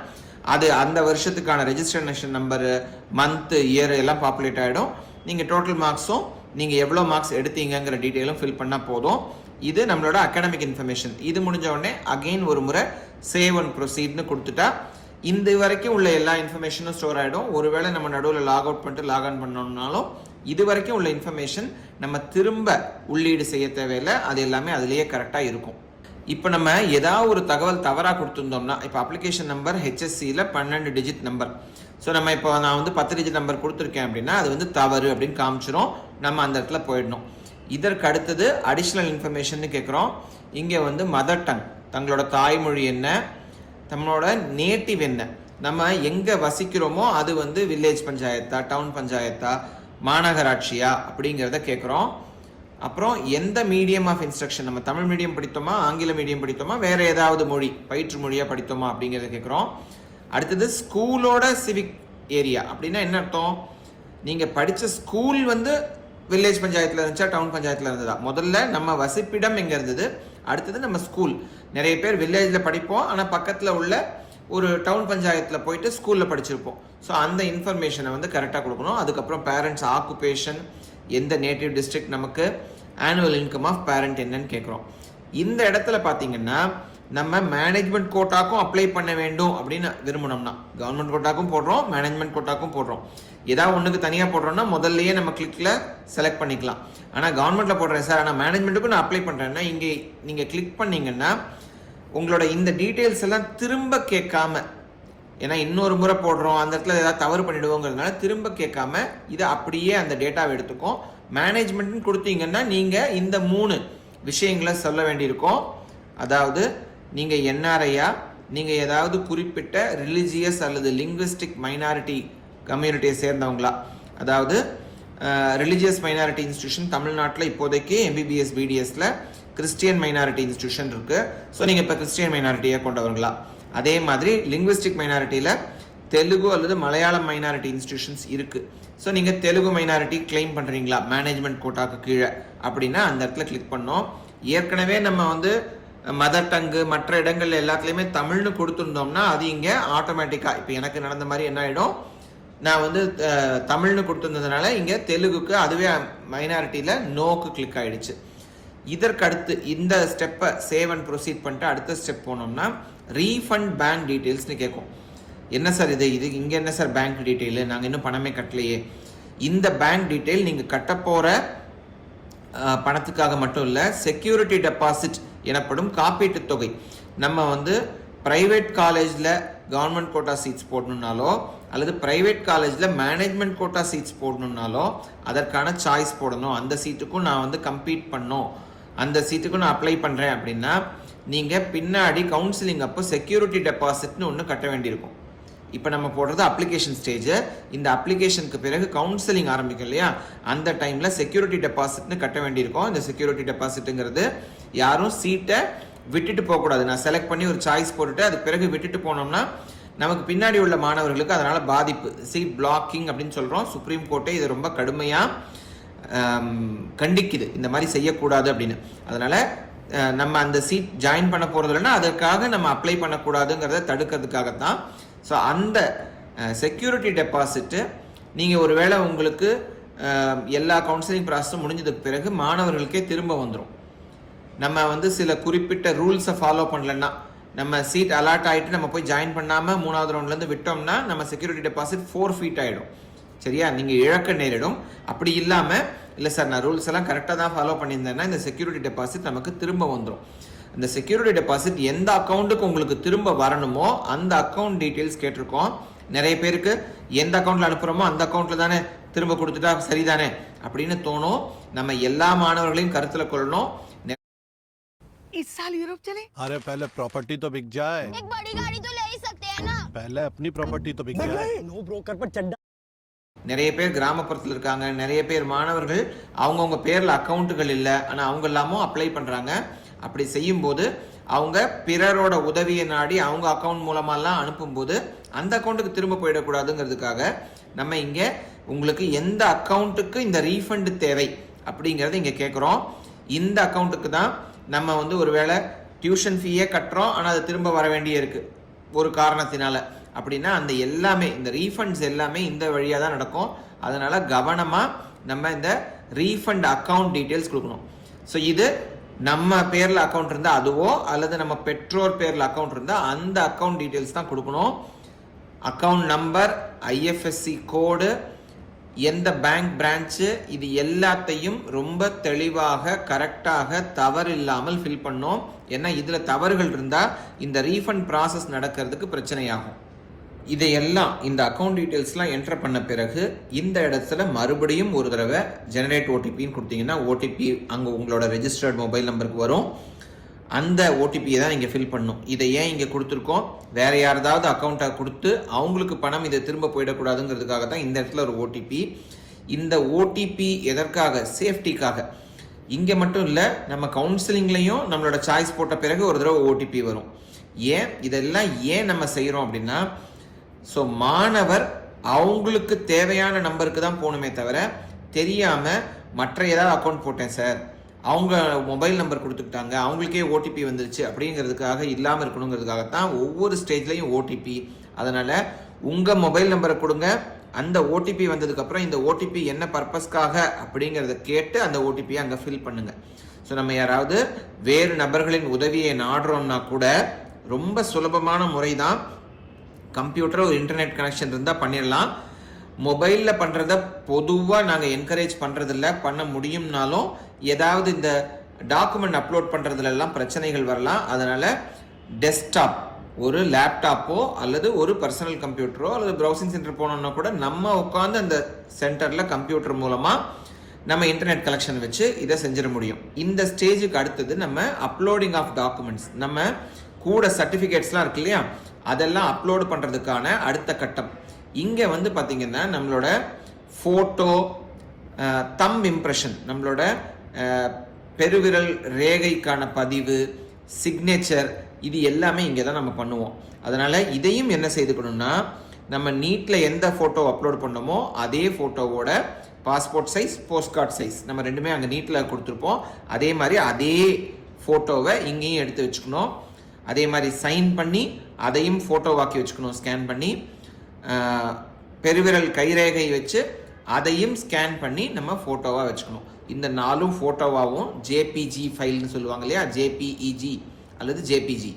அது அந்த வருஷத்துக்கான ரெஜிஸ்ட்ரேஷன் நம்பரு, மந்த்து, இயர் எல்லாம் பாப்புலேட் ஆகிடும். நீங்கள் டோட்டல் மார்க்ஸும் நீங்கள் எவ்வளோ மார்க்ஸ் எடுத்தீங்கிற டீட்டெயிலும் ஃபில் பண்ணால் போதும். இது நம்மளோட அகாடமிக் இன்ஃபர்மேஷன். இது முடிஞ்ச உடனே அகெயின் ஒரு முறை சேவ் அண்ட் ப்ரொசீட்னு கொடுத்துட்டா இந்த வரைக்கும் உள்ள எல்லா இன்ஃபர்மேஷனும் ஸ்டோர் ஆகிடும். ஒருவேளை நம்ம நடுவில் லாக் அவுட் பண்ணிட்டு லாக் ஆன் பண்ணோம்னாலும் இது வரைக்கும் உள்ள இன்ஃபர்மேஷன் நம்ம திரும்ப உள்ளீடு செய்ய தேவையில்லை, அது எல்லாமே அதுலேயே கரெக்டாக இருக்கும். இப்போ நம்ம ஏதாவது ஒரு தகவல் தவறாக கொடுத்துருந்தோம்னா, இப்போ அப்ளிகேஷன் நம்பர் ஹெச்எஸ்சியில் 12 டிஜிட் நம்பர். ஸோ நம்ம இப்போ நான் வந்து 10 டிஜிட் நம்பர் கொடுத்துருக்கேன் அப்படின்னா அது வந்து தவறு அப்படின்னு காமிச்சிரும். நம்ம அந்த இடத்துல போயிடணும். இதற்கு அடுத்தது அடிஷ்னல் இன்ஃபர்மேஷன் கேட்குறோம். இங்கே வந்து மதர் டங், தங்களோட தாய்மொழி என்ன, நம்மளோட நேட்டிவ் என்ன, நம்ம எங்கே வசிக்கிறோமோ அது வந்து வில்லேஜ் பஞ்சாயத்தா, டவுன் பஞ்சாயத்தா, மாநகராட்சியா அப்படிங்கிறத கேட்குறோம். அப்புறம் எந்த மீடியம் ஆஃப் இன்ஸ்ட்ரக்ஷன், நம்ம தமிழ் மீடியம் படித்தோமா, ஆங்கில மீடியம் படித்தோமா, வேறு ஏதாவது மொழி பயிற்று மொழியாக படித்தோமா அப்படிங்கிறத கேட்குறோம். அடுத்தது ஸ்கூலோட சிவிக் ஏரியா அப்படின்னா என்ன அர்த்தம், நீங்கள் படித்த ஸ்கூல் வந்து வில்லேஜ் பஞ்சாயத்தில் இருந்துச்சா, டவுன் பஞ்சாயத்தில் இருந்ததா. முதல்ல நம்ம வசிப்பிடம் எங்கே இருந்தது, அடுத்தது நம்ம ஸ்கூல். நிறைய பேர் வில்லேஜில் படிப்போம், ஆனால் பக்கத்தில் உள்ள ஒரு டவுன் பஞ்சாயத்தில் போயிட்டு ஸ்கூலில் படிச்சிருப்போம். ஸோ அந்த இன்ஃபர்மேஷனை வந்து கரெக்டாக கொடுக்கணும். அதுக்கப்புறம் பேரண்ட்ஸ் ஆக்குபேஷன், எந்த நேட்டிவ் டிஸ்ட்ரிக்ட், நமக்கு ஆனுவல் இன்கம் ஆஃப் பேரண்ட் என்னன்னு கேட்குறோம். இந்த இடத்துல பார்த்தீங்கன்னா நம்ம மேனேஜ்மெண்ட் கோட்டாக்கும் அப்ளை பண்ண வேண்டும் அப்படின்னு விரும்பணும்னா கவர்மெண்ட் கோட்டாக்கும் போடுறோம், மேனேஜ்மெண்ட் கோட்டாக்கும் போடுறோம். ஏதாவது ஒன்றுக்கு தனியாக போடுறோம்னா முதல்லையே நம்ம கிளிக்கில் செலக்ட் பண்ணிக்கலாம். ஆனால் கவர்மெண்ட்டில் போடுறேன் சார், ஆனால் மேனேஜ்மெண்ட்டுக்கும் நான் அப்ளை பண்ணுறேன்னா இங்கே நீங்கள் கிளிக் பண்ணிங்கன்னா உங்களோட இந்த டீட்டெயில்ஸ் எல்லாம் திரும்ப கேட்காம, ஏன்னா இன்னொரு முறை போடுறோம், அந்த இடத்துல ஏதாவது தவறு பண்ணிடுவோங்கிறதுனால திரும்ப கேட்காம இதை அப்படியே அந்த டேட்டாவை எடுத்துக்கும். மேனேஜ்மெண்ட்னு கொடுத்தீங்கன்னா நீங்கள் இந்த 3 விஷயங்களை சொல்ல வேண்டியிருக்கும். அதாவது நீங்கள் என்ஆர்ஐயா, நீங்கள் ஏதாவது குறிப்பிட்ட ரிலிஜியஸ் அல்லது லிங்குவிஸ்டிக் மைனாரிட்டி கம்யூனிட்டியை சேர்ந்தவங்களா. அதாவது ரிலிஜியஸ் மைனாரிட்டி இன்ஸ்டியூஷன் தமிழ்நாட்டில் இப்போதைக்கு MBBS BDSல கிறிஸ்டியன் மைனாரிட்டி இன்ஸ்டியூஷன் இருக்குது. ஸோ நீங்கள் இப்போ கிறிஸ்டியன் மைனாரிட்டியை கொண்டவர்களா. அதே மாதிரி லிங்குவிஸ்டிக் மைனாரிட்டியில் தெலுங்கு அல்லது மலையாளம் மைனாரிட்டி இன்ஸ்டியூஷன்ஸ் இருக்குது. ஸோ நீங்கள் தெலுங்கு மைனாரிட்டி கிளைம் பண்ணுறீங்களா மேனேஜ்மெண்ட் கோட்டாக்கு கீழே அப்படின்னா அந்த இடத்துல கிளிக் பண்ணோம். ஏற்கனவே நம்ம வந்து மதர் டங்கு மற்ற இடங்கள் எல்லாத்துலேயுமே தமிழ்னு கொடுத்துருந்தோம்னா அது இங்கே ஆட்டோமேட்டிக்காக இப்போ எனக்கு நடந்த மாதிரி என்ன ஆகிடும், நான் வந்து தமிழ்னு கொடுத்துருந்ததுனால இங்கே தெலுங்குக்கு அதுவே மைனாரிட்டியில் நோக்கு கிளிக் ஆகிடுச்சு. இதற்கு அடுத்து இந்த ஸ்டெப்பை சேவ் அண்ட் ப்ரொசீட் பண்ணிட்டு அடுத்த ஸ்டெப் போனோம்னா ரீஃபண்ட் பேங்க் டீட்டெயில்ஸ்னு கேட்கும். என்ன சார் இது இங்கே என்ன சார் பேங்க் டீட்டெயிலு, நாங்கள் இன்னும் பணமே கட்டலையே. இந்த பேங்க் டீட்டெயில் நீங்கள் கட்ட போகிற பணத்துக்காக மட்டும் இல்லை, செக்யூரிட்டி டெபாசிட் எனப்படும் காப்பீட்டு தொகை. நம்ம வந்து ப்ரைவேட் காலேஜில் கவர்மெண்ட் கோட்டா சீட்ஸ் போடணுன்னாலோ அல்லது ப்ரைவேட் காலேஜில் மேனேஜ்மெண்ட் கோட்டா சீட்ஸ் போடணுன்னாலோ அதற்கான சாய்ஸ் போடணும். அந்த சீட்டுக்கும் நான் வந்து கம்பீட் பண்ணோம், அந்த சீட்டுக்கும் நான் அப்ளை பண்ணுறேன் அப்படின்னா நீங்கள் பின்னாடி கவுன்சிலிங் அப்போ செக்யூரிட்டி டெபாசிட்னு ஒன்று கட்ட வேண்டியிருக்கும். இப்போ நம்ம போடுறது அப்ளிகேஷன் ஸ்டேஜு. இந்த அப்ளிகேஷனுக்கு பிறகு கவுன்சிலிங் ஆரம்பிக்கும் இல்லையா, அந்த டைமில் செக்யூரிட்டி டெபாசிட்னு கட்ட வேண்டியிருக்கும். இந்த செக்யூரிட்டி டெபாசிட்டுங்கிறது யாரும் சீட்டை விட்டுட்டு போகக்கூடாது. நான் செலக்ட் பண்ணி ஒரு சாய்ஸ் போட்டுட்டு அதுக்கு பிறகு விட்டுட்டு போனோம்னா நமக்கு பின்னாடி உள்ள மாணவர்களுக்கு அதனால் பாதிப்பு, சீட் பிளாக்கிங் அப்படின்னு சொல்கிறோம். சுப்ரீம் கோர்ட்டே இது ரொம்ப கடுமையாக கண்டிக்குது, இந்த மாதிரி செய்யக்கூடாது அப்படின்னு. அதனால் நம்ம அந்த சீட் ஜாயின் பண்ண போகிறது இல்லைன்னா அதற்காக நம்ம அப்ளை பண்ணக்கூடாதுங்கிறத தடுக்கிறதுக்காகத்தான். ஸோ அந்த செக்யூரிட்டி டெபாசிட்டு நீங்கள் ஒருவேளை உங்களுக்கு எல்லா கவுன்சிலிங் ப்ராசஸும் முடிஞ்சதுக்கு பிறகு மாணவர்களுக்கே திரும்ப வந்துடும். நம்ம வந்து சில குறிப்பிட்ட ரூல்ஸை ஃபாலோ பண்ணலன்னா, நம்ம சீட் அலாட் ஆகிட்டு நம்ம போய் ஜாயின் பண்ணாமல் 3வது ரவுண்ட்லேருந்து விட்டோம்னா நம்ம செக்யூரிட்டி டெபாசிட் 4 ஃபீட் ஆகிடும். சரியா? நீங்கள் இழக்க நேரிடும். அப்படி இல்லாமல் இல்லை சார் நான் ரூல்ஸ் எல்லாம் கரெக்டாக தான் ஃபாலோ பண்ணியிருந்தேன்னா இந்த செக்யூரிட்டி டெபாசிட் நமக்கு திரும்ப வந்துடும். இந்த செக்யூரிட்டி டெபாசிட் எந்த அக்கௌண்ட்டுக்கு உங்களுக்கு திரும்ப வரணுமோ அந்த அக்கௌண்ட் டீட்டெயில்ஸ் கேட்டிருக்கோம். நிறைய பேருக்கு எந்த அக்கௌண்ட்டில் அனுப்புகிறோமோ அந்த அக்கௌண்ட்டில் தானே திரும்ப கொடுத்துட்டா சரிதானே அப்படின்னு தோணும். நம்ம எல்லா மாணவர்களையும் கருத்தில் கொள்ளணும். इस साल यूरोप चले? अरे पहले प्रॉपर्टी तो बिक जाए, एक बड़ी गाड़ी तो ले ही सकते हैं ना। पहले अपनी प्रॉपर्टी तो बिक जाए। नो ब्रोकर पर चड्डा। நிறைய பேர் கிராமப்புறத்தில் இருக்காங்க, நிறைய பேர் மாணவர்கள் அவங்கவுங்க பேரில் அக்கௌண்ட்டுகள் இல்லை, ஆனால் அவங்க எல்லாமும் அப்ளை பண்ணுறாங்க. அப்படி செய்யும்போது அவங்க பிறரோட உதவியை நாடி அவங்க அக்கௌண்ட் மூலமாலாம் அனுப்பும்போது அந்த அக்கௌண்ட்டுக்கு திரும்ப போயிடக்கூடாதுங்கிறதுக்காக நம்ம இங்கே உங்களுக்கு எந்த அக்கௌண்ட்டுக்கு இந்த ரீஃபண்ட் தேவை அப்படிங்கிறத இங்கே கேட்குறோம். இந்த அக்கௌண்ட்டுக்கு தான் நம்ம வந்து ஒருவேளை டியூஷன் ஃபீயே கட்டுறோம், ஆனால் அது திரும்ப வர வேண்டிய இருக்குது ஒரு காரணத்தினால அப்படின்னா அந்த எல்லாமே இந்த ரீஃபண்ட்ஸ் எல்லாமே இந்த வழியாக தான் நடக்கும். அதனால் கவனமாக நம்ம இந்த ரீஃபண்ட் அக்கௌண்ட் டீட்டெயில்ஸ் கொடுக்கணும். ஸோ இது நம்ம பேரில் அக்கௌண்ட் இருந்தால் அதுவோ அல்லது நம்ம பெற்றோர் பேரில் அக்கௌண்ட் இருந்தால் அந்த அக்கௌண்ட் டீட்டெயில்ஸ் தான் கொடுக்கணும். அக்கௌண்ட் நம்பர், ஐஎஃப்எஸ்சி கோடு, எந்த பேங்க் பிரான்ச்சு, இது எல்லாத்தையும் ரொம்ப தெளிவாக கரெக்டாக தவறு இல்லாமல் ஃபில் பண்ணோம். ஏன்னா இதில் தவறுகள் இருந்தால் இந்த ரீஃபண்ட் ப்ராசஸ் நடக்கிறதுக்கு பிரச்சனையாகும். இதையெல்லாம் இந்த அக்கௌண்ட் டீட்டெயில்ஸ்லாம் என்டர் பண்ண பிறகு இந்த இடத்துல மறுபடியும் ஒரு தடவை ஜெனரேட் ஓடிபின்னு கொடுத்தீங்கன்னா ஓடிபி அங்கே உங்களோட ரெஜிஸ்டர்ட் மொபைல் நம்பருக்கு வரும். அந்த ஓடிபியை தான் நீங்கள் ஃபில் பண்ணணும். இதை ஏன் இங்கே கொடுத்துருக்கோம், வேறு யாராவது அக்கௌண்ட்டை கொடுத்து அவங்களுக்கு பணம் இதை திரும்ப போயிடக்கூடாதுங்கிறதுக்காக தான் இந்த இடத்துல ஒரு ஓடிபி. இந்த ஓடிபி எதற்காக, சேஃப்டிக்காக. இங்கே மட்டும் இல்லை, நம்ம கவுன்சிலிங்லேயும் நம்மளோட சாய்ஸ் போட்ட பிறகு ஒரு தடவை ஓடிபி வரும். ஏன் இதெல்லாம் ஏன் நம்ம செய்கிறோம் அப்படின்னா, ஸோ மாணவர் அவங்களுக்கு தேவையான நம்பருக்கு தான் போகணுமே தவிர தெரியாமல் மற்ற ஏதாவது அக்கௌண்ட் போட்டேன் சார், அவங்க மொபைல் நம்பர் கொடுத்துக்கிட்டாங்க, அவங்களுக்கே ஓடிபி வந்துருச்சு அப்படிங்கிறதுக்காக இல்லாமல் இருக்கணுங்கிறதுக்காகத்தான் ஒவ்வொரு ஸ்டேஜ்லையும் ஓடிபி. அதனால் உங்கள் மொபைல் நம்பரை கொடுங்க, அந்த ஓடிபி வந்ததுக்கப்புறம் இந்த ஓடிபி என்ன பர்பஸ்க்காக அப்படிங்கிறத கேட்டு அந்த ஓடிபியை அங்கே ஃபில் பண்ணுங்கள். ஸோ நம்ம யாராவது வேறு நபர்களின் உதவியை நாடுறோம்னா கூட ரொம்ப சுலபமான முறை தான். கம்ப்யூட்டர், ஒரு இன்டர்நெட் கனெக்ஷன் இருந்தால் பண்ணிடலாம். மொபைலில் பண்ணுறத பொதுவாக நாங்கள் என்கரேஜ் பண்ணுறதில்ல. பண்ண முடியும்னாலும் ஏதாவது இந்த டாக்குமெண்ட் அப்லோட் பண்ணுறதுலாம் பிரச்சனைகள் வரலாம். அதனால் டெஸ்க்டாப், ஒரு லேப்டாப்போ அல்லது ஒரு பர்சனல் கம்ப்யூட்டரோ அல்லது ப்ரௌசிங் சென்டர் போனோம்னா கூட நம்ம உட்காந்து அந்த சென்டரில் கம்ப்யூட்டர் மூலமாக நம்ம இன்டர்நெட் கனெக்ஷன் வச்சு இதை செஞ்சிட முடியும். இந்த ஸ்டேஜுக்கு அடுத்தது நம்ம அப்லோடிங் ஆஃப் டாக்குமெண்ட்ஸ், நம்ம கூட சர்டிஃபிகேட்ஸ்லாம் இருக்கு இல்லையா, அதெல்லாம் அப்லோடு பண்ணுறதுக்கான அடுத்த கட்டம். இங்கே வந்து பார்த்திங்கன்னா நம்மளோட ஃபோட்டோ, தம்ப் இம்ப்ரெஷன், நம்மளோட பெருவிரல் ரேகைக்கான பதிவு, சிக்னேச்சர், இது எல்லாமே இங்கே தான் நம்ம பண்ணுவோம். அதனால் இதையும் என்ன செய்துக்கணும்னா, நம்ம நீட்டில் எந்த ஃபோட்டோ அப்லோட் பண்ணோமோ அதே ஃபோட்டோவோட passport size, post card size, நம்ம ரெண்டுமே அங்கே நீட்டில் கொடுத்துருப்போம். அதே மாதிரி அதே ஃபோட்டோவை இங்கேயும் எடுத்து வச்சுக்கணும். அதே மாதிரி சைன் பண்ணி அதையும் ஃபோட்டோவாக்கி வச்சுக்கணும், ஸ்கேன் பண்ணி. பெருவிரல் கைரேகை வச்சு அதையும் ஸ்கேன் பண்ணி நம்ம ஃபோட்டோவாக வச்சுக்கணும். இந்த 4 ஃபோட்டோவாகவும் ஜேபிஜி ஃபைல்னு சொல்லுவாங்க இல்லையா, ஜேபிஇஜி அல்லது ஜேபிஜி,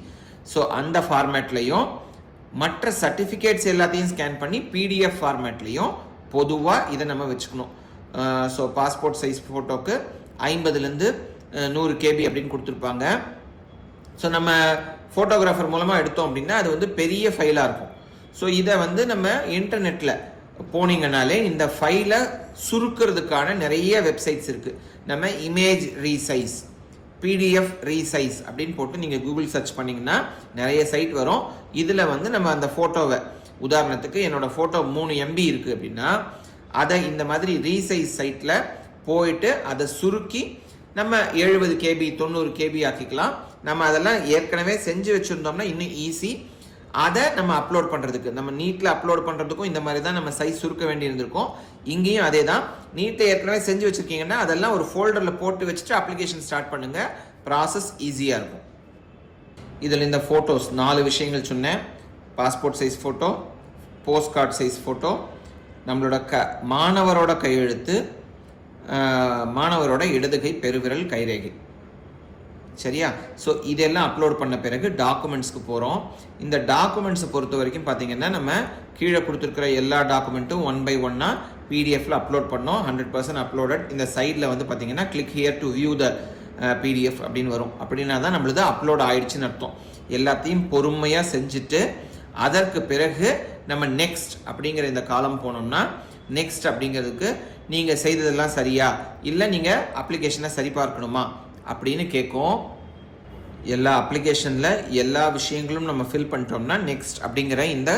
ஸோ அந்த ஃபார்மேட்லேயும் மற்ற சர்டிஃபிகேட்ஸ் எல்லாத்தையும் ஸ்கேன் பண்ணி பிடிஎஃப் ஃபார்மேட்லேயும் பொதுவாக இதை நம்ம வச்சுக்கணும். ஸோ பாஸ்போர்ட் சைஸ் ஃபோட்டோக்கு 50லேருந்து 100 KB அப்படின்னு கொடுத்துருப்பாங்க. ஸோ நம்ம ஃபோட்டோகிராஃபர் மூலமாக எடுத்தோம் அப்படின்னா அது வந்து பெரிய ஃபைலாக இருக்கும். ஸோ இதை வந்து நம்ம இன்டர்நெட்டில் போனீங்கனாலே இந்த ஃபைலை சுருக்கிறதுக்கான நிறைய வெப்சைட்ஸ் இருக்குது. நம்ம இமேஜ் ரீசைஸ், பிடிஎஃப் ரீசைஸ் அப்படின்னு போட்டு நீங்கள் கூகுள் சர்ச் பண்ணிங்கன்னா நிறைய சைட் வரும். இதில் வந்து நம்ம அந்த ஃபோட்டோவை, உதாரணத்துக்கு என்னோடய ஃபோட்டோ 3 MB இருக்குது அப்படின்னா அதை இந்த மாதிரி ரீசைஸ் சைட்டில் போயிட்டு அதை சுருக்கி நம்ம 70 KB 90 KB ஆக்கிக்கலாம். நம்ம அதெல்லாம் ஏற்கனவே செஞ்சு வச்சுருந்தோம்னா இன்னும் ஈஸி. அதை நம்ம அப்லோட் பண்ணுறதுக்கு, நம்ம நீட்டில் அப்லோட் பண்ணுறதுக்கும் இந்த மாதிரி தான் நம்ம சைஸ் சுருக்க வேண்டி இருந்திருக்கும். இங்கேயும் அதே தான். நீட்டை ஏற்கனவே செஞ்சு வச்சுருக்கீங்கன்னா அதெல்லாம் ஒரு ஃபோல்டரில் போட்டு வச்சுட்டு அப்ளிகேஷன் ஸ்டார்ட் பண்ணுங்கள். ப்ராசஸ் ஈஸியாக இருக்கும். இதில் இந்த ஃபோட்டோஸ் 4 விஷயங்கள் சொன்னேன். Passport size photo, post card size photo, நம்மளோட மாணவரோட கையெழுத்து, மாணவரோட இடதுகை பெருவிரல் கைரேகை. சரியா? ஸோ இதெல்லாம் அப்லோட் பண்ண பிறகு டாக்குமெண்ட்ஸ்க்கு போகிறோம். இந்த டாக்குமெண்ட்ஸை பொறுத்த வரைக்கும் பார்த்தீங்கன்னா நம்ம கீழே கொடுத்துருக்கிற எல்லா டாக்குமெண்ட்டும் 1 by 1 பிடிஎஃப்ல அப்லோட் பண்ணோம். 100% அப்லோடட். இந்த சைடில் வந்து பார்த்தீங்கன்னா click here to view the PDF அப்படின்னு வரும். அப்படின்னா தான் நம்மளது அப்லோட் ஆயிடுச்சுன்னு அர்த்தம். எல்லாத்தையும் பொறுமையாக செஞ்சுட்டு அதற்கு பிறகு நம்ம நெக்ஸ்ட் அப்படிங்கிற இந்த காலம் போனோம்னா நெக்ஸ்ட் அப்படிங்கிறதுக்கு நீங்கள் செய்ததெல்லாம் சரியா இல்லை நீங்கள் அப்ளிகேஷனை சரி பார்க்கணுமா அப்படின்னு கேட்கும். எல்லா அப்ளிகேஷனில் எல்லா விஷயங்களும் நம்ம ஃபில் பண்ணிட்டோம்னா நெக்ஸ்ட் அப்படிங்கிற இந்த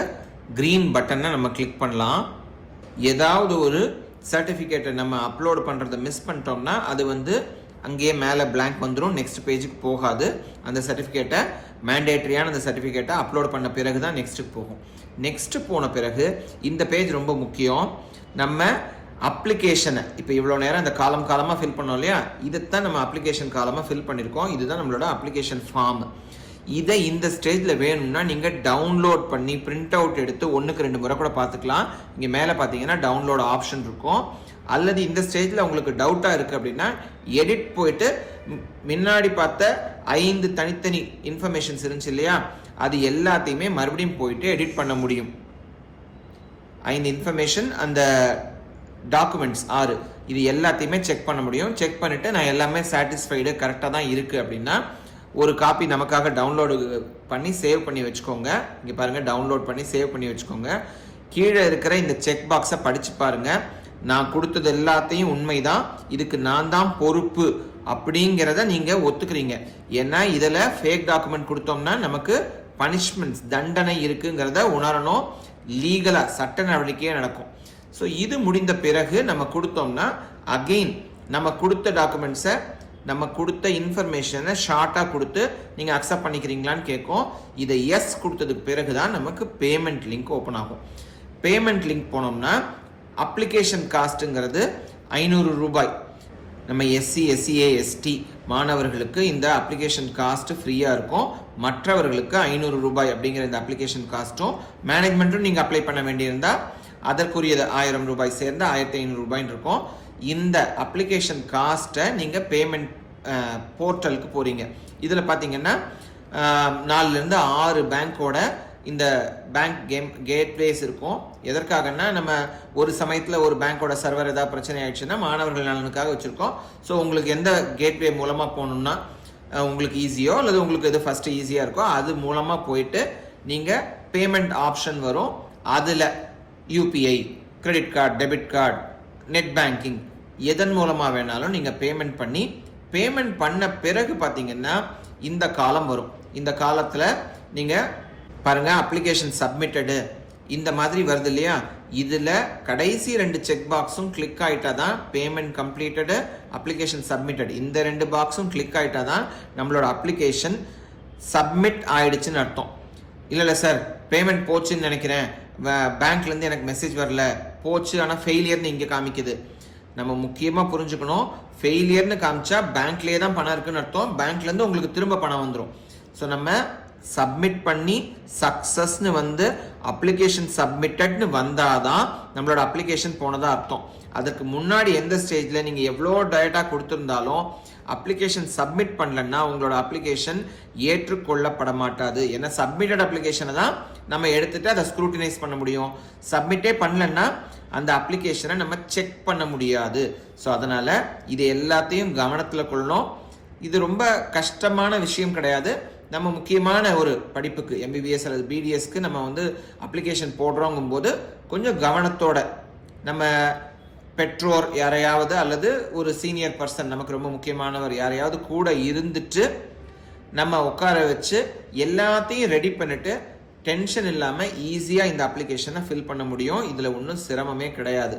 க்ரீன் பட்டனை நம்ம கிளிக் பண்ணலாம். ஏதாவது ஒரு சர்டிஃபிகேட்டை நம்ம அப்லோடு பண்ணுறதை மிஸ் பண்ணிட்டோம்னா அது வந்து அங்கேயே மேலே பிளாங்க் வந்துடும், நெக்ஸ்ட் பேஜுக்கு போகாது. அந்த சர்டிஃபிகேட்டை மேண்டேட்ரியான அந்த சர்டிஃபிகேட்டை அப்லோட் பண்ண பிறகு தான் நெக்ஸ்ட்டுக்கு போகும். நெக்ஸ்ட்டு போன பிறகு இந்த பேஜ் ரொம்ப முக்கியம். நம்ம அப்ளிகேஷனை இப்போ இவ்வளோ நேரம் இந்த காலமாக ஃபில் பண்ணோம் இல்லையா, இதைத்தான் நம்ம அப்ளிகேஷன் காலமாக ஃபில் பண்ணியிருக்கோம். இதுதான் நம்மளோட அப்ளிகேஷன் ஃபார்ம். இதை இந்த ஸ்டேஜில் வேணும்னா நீங்கள் டவுன்லோட் பண்ணி பிரிண்ட் அவுட் எடுத்து 1க்கு 2 முறை கூட பார்த்துக்கலாம். இங்கே மேலே பார்த்தீங்கன்னா டவுன்லோட் ஆப்ஷன் இருக்கும். அல்லது இந்த ஸ்டேஜில் உங்களுக்கு டவுட்டாக இருக்குது அப்படின்னா எடிட் போயிட்டு முன்னாடி பார்த்த 5 தனித்தனி இன்ஃபர்மேஷன்ஸ் இருந்துச்சு இல்லையா, அது எல்லாத்தையுமே மறுபடியும் போயிட்டு எடிட் பண்ண முடியும். 5 இன்ஃபர்மேஷன் அந்த டாக்குமெண்ட்ஸ் 6 இது எல்லாத்தையுமே செக் பண்ண முடியும். செக் பண்ணிவிட்டு நான் எல்லாமே சாட்டிஸ்ஃபைடு கரெக்டாக தான் இருக்குது அப்படின்னா ஒரு காப்பி நமக்காக டவுன்லோடு பண்ணி சேவ் பண்ணி வச்சுக்கோங்க. இங்கே பாருங்கள், டவுன்லோட் பண்ணி சேவ் பண்ணி வச்சுக்கோங்க. கீழே இருக்கிற இந்த செக் பாக்ஸை படித்து பாருங்கள். நான் கொடுத்தது எல்லாத்தையும் உண்மைதான், இதுக்கு நான் தான் பொறுப்பு அப்படிங்கிறத நீங்கள் ஒத்துக்கிறீங்க. ஏன்னா இதில் ஃபேக் டாக்குமெண்ட் கொடுத்தோம்னா நமக்கு பனிஷ்மெண்ட்ஸ் தண்டனை இருக்குங்கிறத உணரணும். லீகலாக சட்ட நடவடிக்கையே நடக்கும். ஸோ இது முடிந்த பிறகு நம்ம கொடுத்தோம்னா அகெயின் நம்ம கொடுத்த டாக்குமெண்ட்ஸை நம்ம கொடுத்த இன்ஃபர்மேஷனை ஷார்ட்டாக கொடுத்து நீங்கள் அக்செப்ட் பண்ணிக்கிறீங்களான்னு கேட்கும். இதை எஸ் கொடுத்ததுக்கு பிறகு தான் நமக்கு பேமெண்ட் லிங்க் ஓப்பன் ஆகும். பேமெண்ட் லிங்க் போனோம்னா அப்ளிகேஷன் காஸ்ட்டுங்கிறது 500 ரூபாய். நம்ம எஸ்சி எஸ்சிஏ எஸ்டி மாணவர்களுக்கு இந்த அப்ளிகேஷன் காஸ்ட் ஃப்ரீயாக இருக்கும். மற்றவர்களுக்கு 500 ரூபாய் அப்படிங்கிற இந்த அப்ளிகேஷன் காஸ்ட்டும் மேனேஜ்மெண்ட்டும் நீங்கள் அப்ளை பண்ண வேண்டியிருந்தால் அதற்குரியது 1000 ரூபாய் சேர்ந்து 1500 ரூபாய்ன்னு இருக்கும். இந்த அப்ளிகேஷன் காஸ்ட்டை நீங்கள் பேமெண்ட் போர்ட்டலுக்கு போகிறீங்க. இதில் பார்த்தீங்கன்னா 4லேருந்து 6 பேங்க்கோட இந்த பேங்க் கேட்வேஸ் இருக்கும். எதற்காகன்னா நம்ம ஒரு சமயத்தில் ஒரு பேங்க்கோட சர்வர் ஏதாவது பிரச்சனை ஆயிடுச்சுன்னா மாணவர்கள் நலனுக்காக வச்சுருக்கோம். ஸோ உங்களுக்கு எந்த கேட்வே மூலமாக போகணுன்னா உங்களுக்கு ஈஸியோ அல்லது உங்களுக்கு எது ஃபஸ்ட்டு ஈஸியாக இருக்கோ அது மூலமாக போயிட்டு நீங்கள் பேமெண்ட் ஆப்ஷன் வரும். அதில் UPI, credit card, debit card, net banking எதன் மூலமாக வேணாலும் நீங்கள் பேமெண்ட் பண்ண பிறகு பார்த்தீங்கன்னா இந்த காலம் வரும். இந்த காலத்தில் நீங்கள் பாருங்கள் அப்ளிகேஷன் சப்மிட்டடு இந்த மாதிரி வருது இல்லையா, இதில் கடைசி 2 செக் பாக்ஸும் கிளிக் ஆகிட்டா தான் பேமெண்ட் கம்ப்ளீட்டடு, அப்ளிகேஷன் சப்மிட்டட் இந்த 2 பாக்ஸும் கிளிக் ஆகிட்டா தான் நம்மளோட அப்ளிகேஷன் சப்மிட் ஆயிடுச்சுன்னு அர்த்தம். இல்லை சார் பேமெண்ட் போச்சுன்னு நினைக்கிறேன், பேங்க்லேருந்து எனக்கு மெசேஜ் வரல, போச்சு ஆனால் ஃபெயிலியர்னு இங்கே காமிக்குது. நம்ம முக்கியமாக புரிஞ்சுக்கணும், ஃபெயிலியர்னு காமிச்சா பேங்க்லேயே தான் பணம் இருக்குன்னு அர்த்தம். பேங்க்லேருந்து உங்களுக்கு திரும்ப பணம் வந்துடும். ஸோ நம்ம சப்மிட் பண்ணி சக்ஸஸ்னு வந்து அப்ளிகேஷன் சப்மிட்டட்னு வந்தால் தான் நம்மளோட அப்ளிகேஷன் போனதாக அர்த்தம். அதுக்கு முன்னாடி எந்த ஸ்டேஜில் நீங்கள் எவ்வளோ டேட்டா கொடுத்துருந்தாலும் அப்ளிகேஷன் சப்மிட் பண்ணலன்னா உங்களோட அப்ளிகேஷன் ஏற்றுக்கொள்ளப்பட மாட்டாது. ஏன்னா சப்மிட்டட் அப்ளிகேஷனை தான் நம்ம எடுத்துகிட்டு அதை ஸ்க்ரூட்டினைஸ் பண்ண முடியும். சப்மிட்டே பண்ணலன்னா அந்த அப்ளிகேஷனை நம்ம செக் பண்ண முடியாது. ஸோ அதனால் இது எல்லாத்தையும் கவனத்தில் கொள்ளணும். இது ரொம்ப கஷ்டமான விஷயம் கிடையாது. நம்ம முக்கியமான ஒரு படிப்புக்கு எம்பிபிஎஸ் அல்லது பிடிஎஸ்க்கு நம்ம வந்து அப்ளிகேஷன் போடுறோங்கும் போது கொஞ்சம் கவனத்தோட நம்ம பெற்றோர் யாரையாவது அல்லது ஒரு சீனியர் பர்சன் நமக்கு ரொம்ப முக்கியமானவர் யாரையாவது கூட இருந்துட்டு நம்ம உட்கார வச்சு எல்லாத்தையும் ரெடி பண்ணிட்டு டென்ஷன் இல்லாமல் ஈஸியாக இந்த அப்ளிகேஷனை ஃபில் பண்ண முடியும். இதில் ஒன்றும் சிரமமே கிடையாது.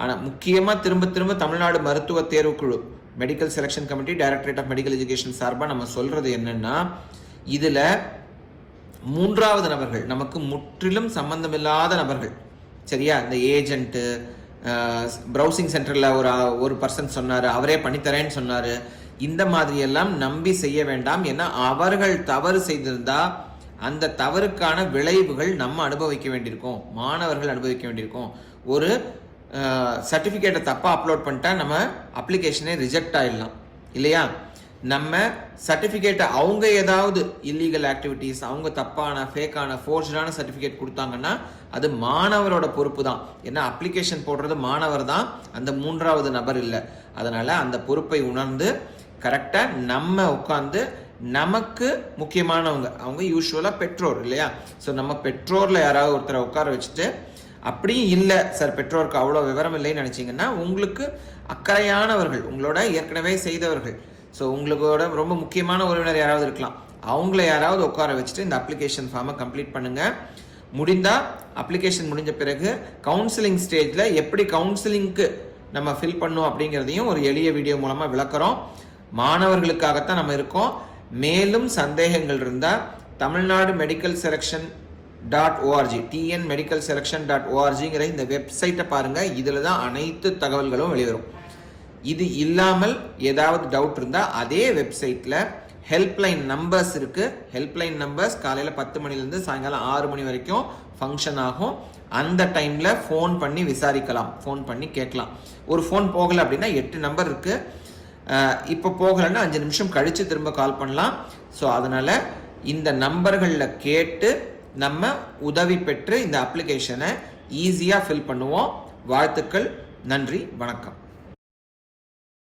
ஆனால் முக்கியமாக திரும்ப தமிழ்நாடு மருத்துவ தேர்வுக்குழு medical selection committee directorate of medical education சார்பாக நம்ம சொல்கிறது என்னென்னா, இதில் 3வது நபர்கள் நமக்கு முற்றிலும் சம்பந்தமில்லாத நபர்கள், சரியா? இந்த ஏஜென்ட்டு, ப்ரௌசிங் சென்டரில் ஒரு பர்சன் சொன்னார், அவரே பண்ணித்தரேன்னு சொன்னார், இந்த மாதிரியெல்லாம் நம்பி செய்ய வேண்டாம். ஏன்னா அவர்கள் தவறு செய்திருந்தால் அந்த தவறுக்கான விளைவுகள் நம்ம அனுபவிக்க வேண்டியிருக்கோம், மாணவர்கள் அனுபவிக்க வேண்டியிருக்கோம். ஒரு சர்டிஃபிகேட்டை தப்பாக அப்லோட் பண்ணிட்டா நம்ம அப்ளிகேஷனே ரிஜெக்ட் ஆகிடலாம் இல்லையா? நம்ம சர்டிஃபிகேட்டை அவங்க ஏதாவது இல்லீகல் ஆக்டிவிட்டீஸ், அவங்க தப்பான ஃபேக்கான ஃபோர்ஜான சர்டிஃபிகேட் கொடுத்தாங்கன்னா அது மாணவரோட பொறுப்பு தான். ஏன்னா அப்ளிகேஷன் போடுறது மாணவர் தான், அந்த மூன்றாவது நபர் இல்லை. அதனால அந்த பொறுப்பை உணர்ந்து கரெக்டாக நம்ம உட்காந்து, நமக்கு முக்கியமானவங்க அவங்க யூஸ்வலாக பெற்றோர் இல்லையா, ஸோ நம்ம பெற்றோரில் யாராவது ஒருத்தரை உட்கார வச்சுட்டு, அப்படியும் இல்லை சார் பெற்றோருக்கு அவ்வளோ விவரம் இல்லைன்னு நினச்சிங்கன்னா உங்களுக்கு அக்கறையானவர்கள், உங்களோட ஏற்கனவே செய்தவர்கள், ஸோ உங்களோட ரொம்ப முக்கியமான உறவினர் யாராவது இருக்கலாம், அவங்கள யாராவது உட்கார வச்சுட்டு இந்த அப்ளிகேஷன் ஃபார்மை கம்ப்ளீட் பண்ணுங்கள். முடிந்தால் அப்ளிகேஷன் முடிஞ்ச பிறகு கவுன்சிலிங் ஸ்டேஜில் எப்படி கவுன்சிலிங்க்கு நம்ம ஃபில் பண்ணோம் அப்படிங்கிறதையும் ஒரு எளிய வீடியோ மூலமாக விளக்குறோம். மாணவர்களுக்காகத்தான் நம்ம இருக்கோம். மேலும் சந்தேகங்கள் இருந்தால் Tamil Nadu medical selection .org TN Medical Selection .orgங்கிற இந்த வெப்சைட்டை பாருங்கள். இதில் தான் அனைத்து தகவல்களும் வெளிவரும். இது இல்லாமல் ஏதாவது டவுட் இருந்தால் அதே வெப்சைட்டில் ஹெல்ப்லைன் நம்பர்ஸ் இருக்குது. ஹெல்ப்லைன் நம்பர்ஸ் காலையில் 10 மணிலேருந்து சாயங்காலம் 6 மணி வரைக்கும் ஃபங்க்ஷன் ஆகும். அந்த டைமில் ஃபோன் பண்ணி விசாரிக்கலாம், ஃபோன் பண்ணி கேட்கலாம். ஒரு ஃபோன் போகலை அப்படின்னா 8 நம்பர் இருக்குது. இப்போ போகலைன்னா 5 நிமிஷம் கழித்து திரும்ப கால் பண்ணலாம். ஸோ அதனால் இந்த நம்பர்களில் கேட்டு நம்ம உதவி பெற்று இந்த அப்ளிகேஷனை ஈஸியாக ஃபில் பண்ணுவோம். வாழ்த்துக்கள், நன்றி, வணக்கம்.